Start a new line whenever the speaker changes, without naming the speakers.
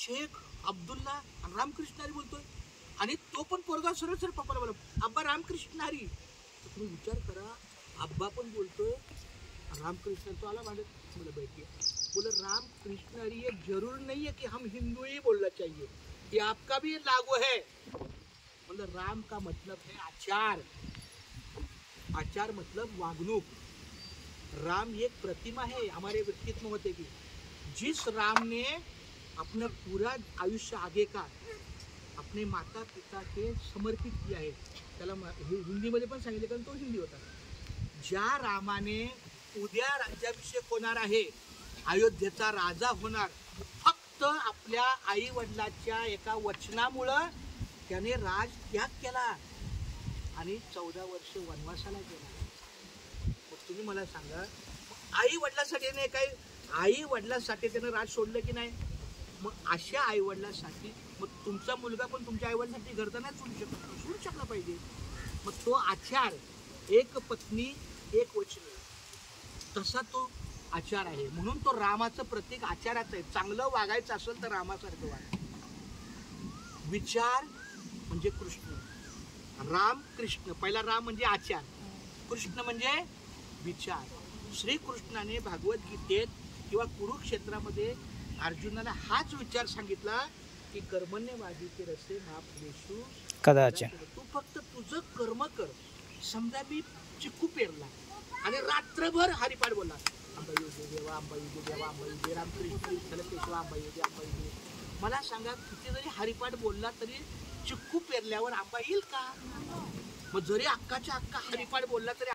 शेख अब्दुल्ला आणि रामकृष्ण हरी बोलतोय, आणि तो पण पोरगा सरळ सरळ पप्पाला बोला अब्बा रामकृष्ण हरी. तर तुम्ही विचार करा, अब्बा पण बोलतोय रामकृष्ण, तो आला मांडत बोला बैठिए, बोले राम कृष्ण हरी ये जरूर नहीं है कि हम हिंदू ही बोलना चाहिए, ये आपका भी लागू है. मतलब राम का मतलब है आचार, आचार मतलब वागणूक. राम एक प्रतिमा है हमारे व्यक्तित्व होते की, जिस राम ने अपना पूरा आयुष्य आगे का अपने माता पिता के समर्पित किया है. त्याला हिंदीमध्ये पण सांगितलं कारण तो हिंदी होता. ज्या रामाने उद्या राज्याभिषेक होणार आहे, अयोध्येचा राजा होणार, फक्त आपल्या आई वडिलांच्या एका वचनामुळं त्याने राज त्याग केला आणि 14 वर्ष वनवासाला गेला. मग तुम्ही मला सांगा, आई वडिलांसाठी नाही काही, आई वडिलांसाठी त्यानं राज सोडलं की नाही? मग अशा आई वडिलांसाठी मग तुमचा मुलगा पण तुमच्या आई वडिलांसाठी घरचा नाही सोडू शकला पाहिजे. मग तो आचार, एक पत्नी एक वचन, तसा तो आचार आहे. म्हणून तो रामाचं प्रतीक आचाराचं आहे. चांगलं वागायचं असेल तर रामासारखं वागा. विचार म्हणजे कृष्ण, राम कृष्ण. पहिला राम म्हणजे आचार, कृष्ण म्हणजे विचार. श्रीकृष्णाने भागवद्गीतेत किंवा कुरुक्षेत्रामध्ये अर्जुनाला हाच विचार सांगितला की कर्मण्यवाधिते रसे मा फलेषु कदाचन. तू फक्त तुझं कर्म कर. समजा मी चिक्कू पेरला आणि रात्रभर हरिपाठ बोलला, अंबा युगे देवा, अंबा युगे देवा, अंबा युगे रामकृष्ण विठ्ठल केशवा, अंबा युगे, अंबा युगे. मला सांगा, किती जरी हरिपाठ बोलला तरी चिक्कू पेरल्यावर आंबा येईल का? मग जरी अक्काच्या अक्का हरिपाठ बोलला तरी